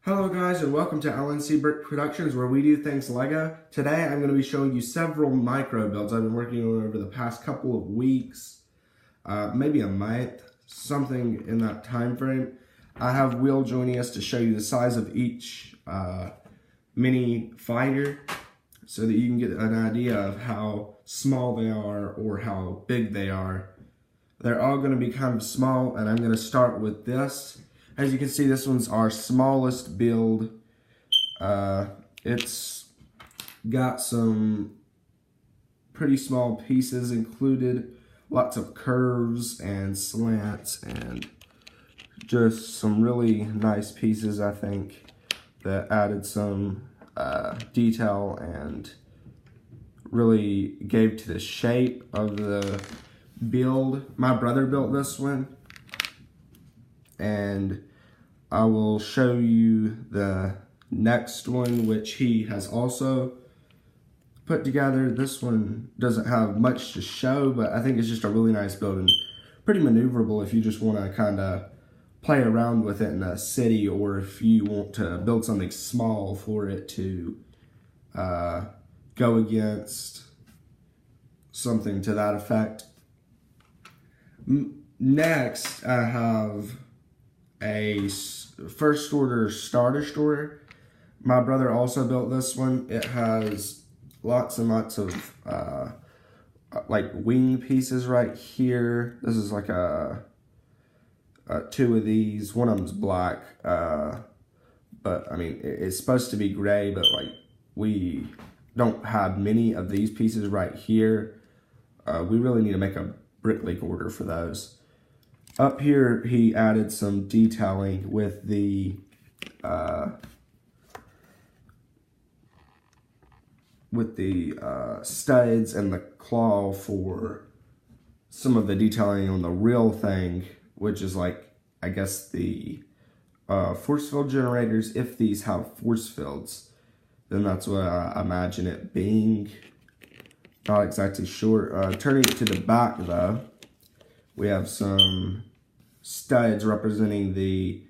Hello guys and welcome to LNC Brick Productions where we do things Lego. Today I'm going to be showing you several micro builds I've been working on over the past couple of weeks, maybe a month, something in that time frame. I have Will joining us to show you the size of each mini fighter so that you can get an idea of how small they are or how big they are. They're all going to be kind of small, and I'm going to start with this. As you can see, this one's our smallest build. It's got some pretty small pieces included, lots of curves and slants, and just some really nice pieces, I think, that added some detail and really gave to the shape of the build. My brother built this one, and I will show you the next one, which he has also put together. This one doesn't have much to show, but I think it's just a really nice build and pretty maneuverable if you just want to kind of play around with it in a city, or if you want to build something small for it to go against, something to that effect. Next, I have a first order Star Destroyer. My brother also built this one. It has lots and lots of like wing pieces right here. This is like two of these. One of them's black, but I mean it's supposed to be gray, but like we don't have many of these pieces right here. We really need to make a BrickLink order for those. Up here, he added some detailing with the studs and the claw for some of the detailing on the real thing, which is like, I guess, the force field generators. If these have force fields, then that's what I imagine it being. Not exactly sure. Turning it to the back, though, we have some studs representing the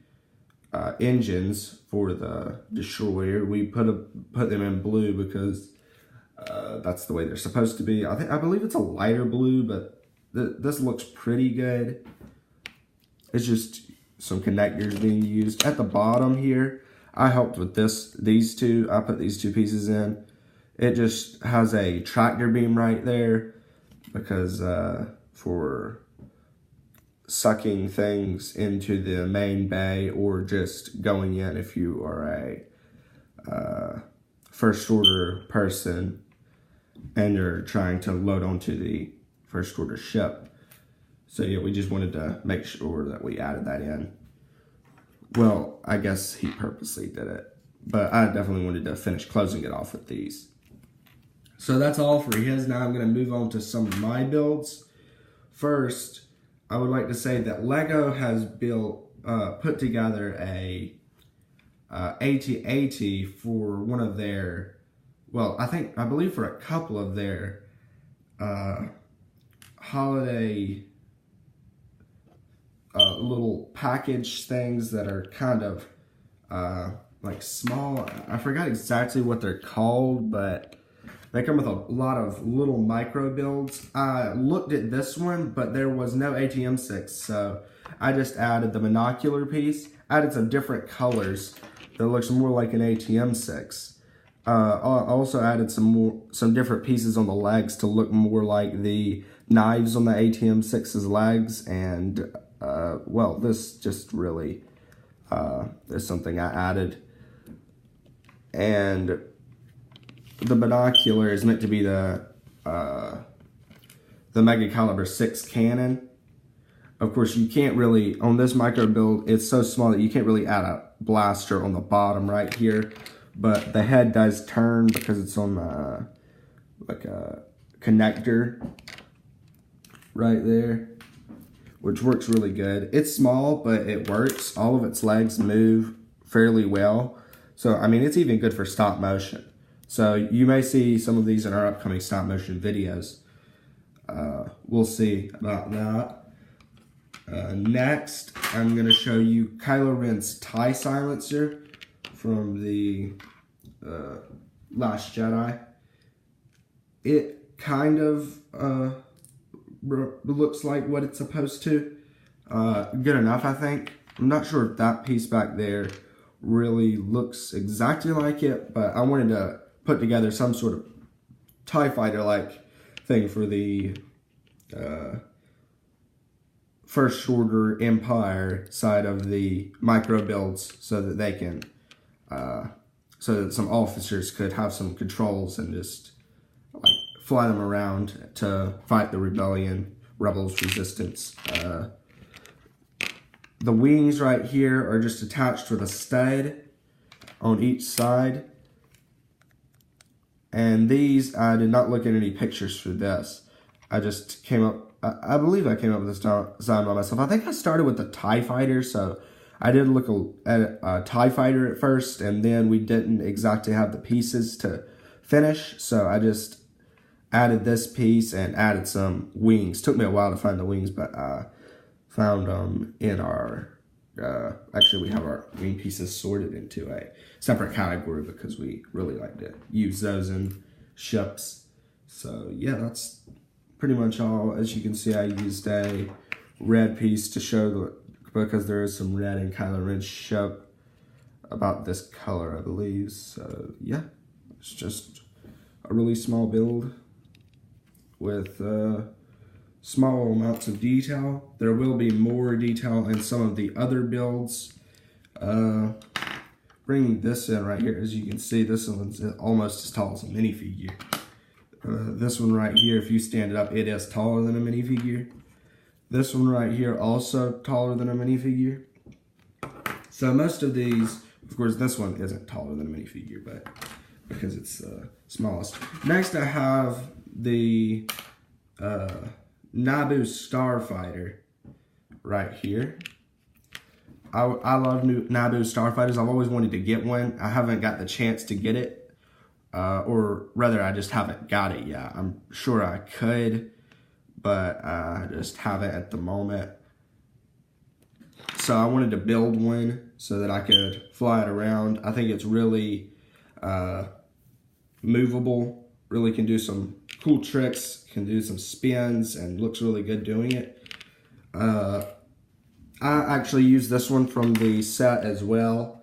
engines for the destroyer. We put them in blue because that's the way they're supposed to be. I believe it's a lighter blue, but this looks pretty good. It's just some connectors being used. At the bottom here, I helped with these two. I put these two pieces in. It just has a tractor beam right there because for sucking things into the main bay, or just going in if you are a first order person and you're trying to load onto the first order ship. So yeah, we just wanted to make sure that we added that in. Well, I guess he purposely did it, but I definitely wanted to finish closing it off with these. So that's all for his. Now I'm going to move on to some of my builds. First, I would like to say that Lego has put together a AT-AT for one of their, well, I believe for a couple of their holiday little package things that are kind of like small. I forgot exactly what they're called, but they come with a lot of little micro builds. I looked at this one, but there was no ATM6, so I just added the monocular piece, added some different colors that looks more like an ATM6. I also added some different pieces on the legs to look more like the knives on the ATM6's legs, and well, this just really is something I added. And the binocular is meant to be the Mega Caliber 6 cannon. Of course, you can't really, on this micro build, it's so small that you can't really add a blaster on the bottom right here. But the head does turn because it's on like a connector right there, which works really good. It's small, but it works. All of its legs move fairly well. So, I mean, it's even good for stop motion. So you may see some of these in our upcoming stop motion videos. We'll see about that. Next, I'm going to show you Kylo Ren's TIE silencer, from the Last Jedi. It kind of looks like what it's supposed to. Good enough, I think. I'm not sure if that piece back there really looks exactly like it, but I wanted to put together some sort of TIE Fighter-like thing for the First Order Empire side of the micro builds, so that they can, so that some officers could have some controls and just like fly them around to fight the rebellion, rebels, resistance. The wings right here are just attached with a stud on each side. And these, I did not look at any pictures for this. I just came up, I believe I came up with this design by myself. I think I started with the TIE Fighter, so I did look at a TIE Fighter at first, and then we didn't exactly have the pieces to finish, so I just added this piece and added some wings. Took me a while to find the wings, but I found them in our, actually we have our wing pieces sorted into a separate category because we really like to use those in ships. So yeah, that's pretty much all. As you can see, I used a red piece to show because there is some red in Kylo Ren's ship about this color, I believe. So yeah, it's just a really small build with small amounts of detail. There will be more detail in some of the other builds. Bringing this in right here, as you can see, this one's almost as tall as a minifigure. This one right here, if you stand it up, it is taller than a minifigure. This one right here, also taller than a minifigure. So most of these, of course, this one isn't taller than a minifigure, but because it's the smallest. Next, I have the Naboo Starfighter right here. I love Naboo Starfighters. I've always wanted to get one. I haven't got the chance to get it. Or rather, I just haven't got it yet. I'm sure I could, but I just haven't at the moment. So I wanted to build one so that I could fly it around. I think it's really movable, really can do some cool tricks, can do some spins, and looks really good doing it. I actually used this one from the set as well.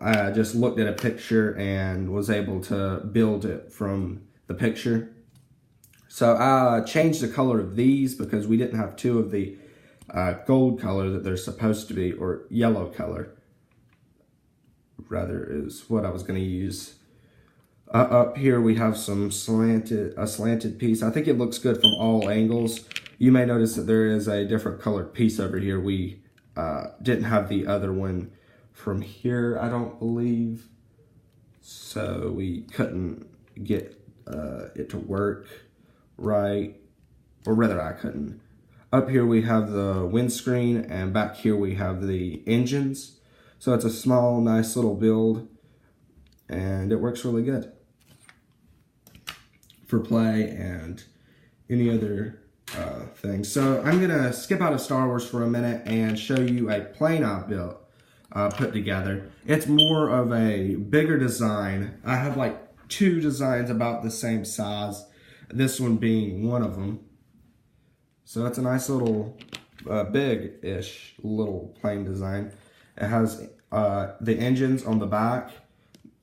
I just looked at a picture and was able to build it from the picture. So I changed the color of these because we didn't have two of the gold color that they're supposed to be, or yellow color, rather, is what I was going to use. Up here we have some slanted piece. I think it looks good from all angles. You may notice that there is a different colored piece over here. We didn't have the other one from here, I don't believe. So we couldn't get it to work right. Or rather, I couldn't. Up here we have the windscreen, and back here we have the engines. So it's a small, nice little build, and it works really good for play and any other things. So I'm gonna skip out of Star Wars for a minute and show you a plane I built, put together. It's more of a bigger design. I have like two designs about the same size, this one being one of them. So it's a nice little, big-ish little plane design. It has the engines on the back,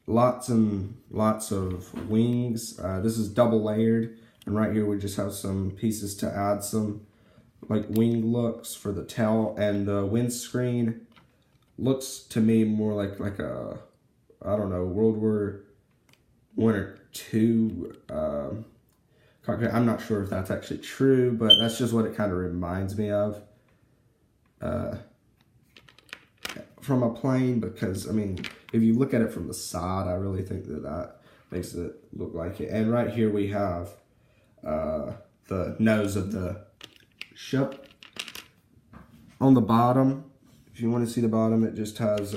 lots and lots of wings. This is double layered, and right here we just have some pieces to add some like wing looks for the tail, and the windscreen looks to me more like a, I don't know, World War I or II cockpit. I'm not sure if that's actually true, but that's just what it kind of reminds me of from a plane, because I mean, if you look at it from the side, I really think that that makes it look like it. And right here we have the nose of the ship. On the bottom, if you want to see the bottom, it just has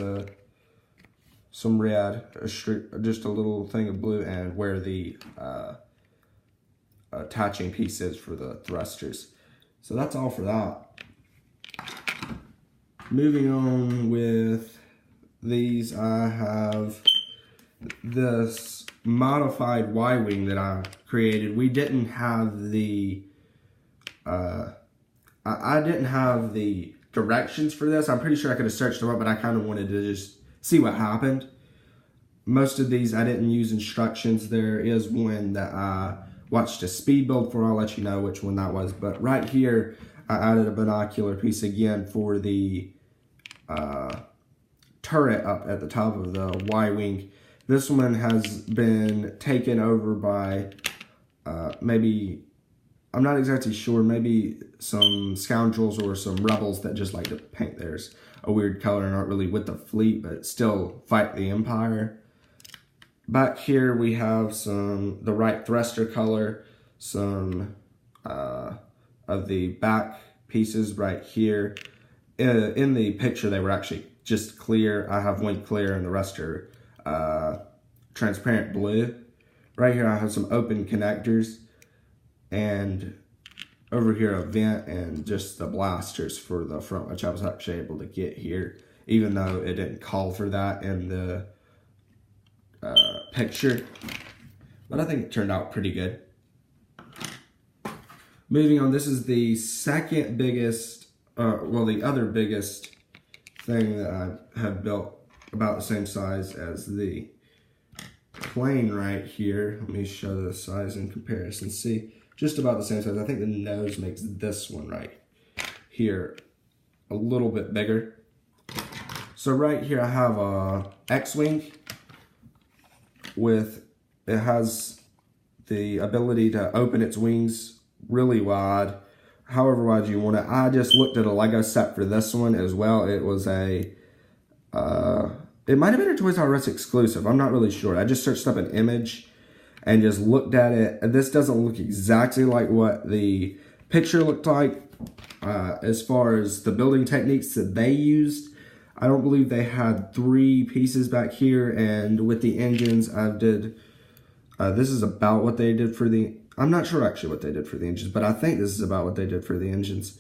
some red, just a little thing of blue, and where the attaching piece is for the thrusters. So that's all for that. Moving on with these, I have this modified Y-wing that I created. We didn't have the, I didn't have the directions for this. I'm pretty sure I could have searched them up, but I kind of wanted to just see what happened. Most of these I didn't use instructions. There is one that I watched a speed build for. I'll let you know which one that was. But right here, I added a binocular piece again for the turret up at the top of the Y-wing. This one has been taken over by maybe, I'm not exactly sure, maybe some scoundrels or some rebels that just like to paint theirs a weird color and aren't really with the fleet, but still fight the Empire. Back here we have the right thruster color, some of the back pieces right here. In the picture they were actually just clear. I have one clear and the rest are transparent blue. Right here I have some open connectors, and over here a vent and just the blasters for the front, which I was actually able to get here, even though it didn't call for that in the picture. But I think it turned out pretty good. Moving on, this is the second biggest, well, the other biggest thing that I have built, about the same size as the plane right here. Let me show the size in comparison. See, just about the same size. I think the nose makes this one right here a little bit bigger. So right here I have a X-Wing with, it has the ability to open its wings really wide, however wide you want it. I just looked at a Lego set for this one as well. It was a, it might have been a Toys R Us exclusive. I'm not really sure. I just searched up an image and just looked at it. This doesn't look exactly like what the picture looked like. As far as the building techniques that they used, I don't believe they had 3 pieces back here, and with the engines I did, this is about what they did for the, I'm not sure actually what they did for the engines, but I think this is about what they did for the engines.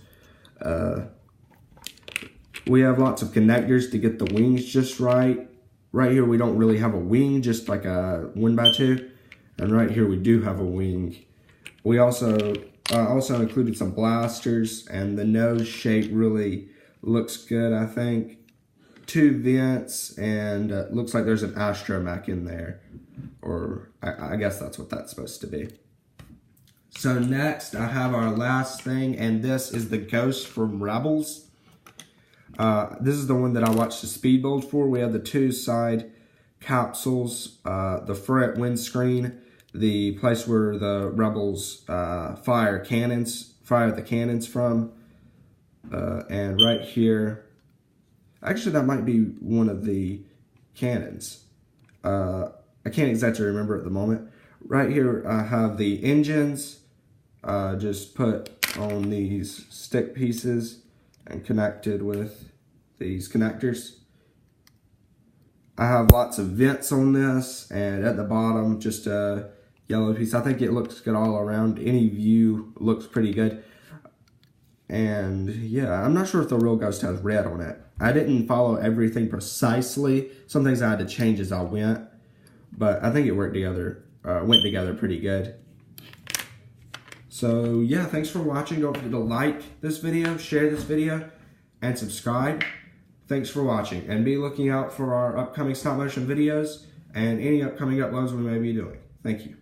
We have lots of connectors to get the wings just right. Right here we don't really have a wing, just like a 1x2. And right here we do have a wing. We also included some blasters, and the nose shape really looks good, I think. 2 vents, and looks like there's an astromech in there. Or I guess that's what that's supposed to be. So next I have our last thing, and this is the Ghost from Rebels. This is the one that I watched the speed build for. We have the 2 side capsules, the front windscreen, the place where the Rebels fire the cannons from, and right here, actually that might be one of the cannons. I can't exactly remember at the moment. Right here I have the engines, just put on these stick pieces and connected with these connectors. I have lots of vents on this, and at the bottom just a yellow piece. I think it looks good all around. Any view looks pretty good. And yeah, I'm not sure if the real Ghost has red on it. I didn't follow everything precisely. Some things I had to change as I went, but I think it went together pretty good. So yeah, thanks for watching. Don't forget to like this video, share this video, and subscribe. Thanks for watching, and be looking out for our upcoming stop motion videos and any upcoming uploads we may be doing. Thank you.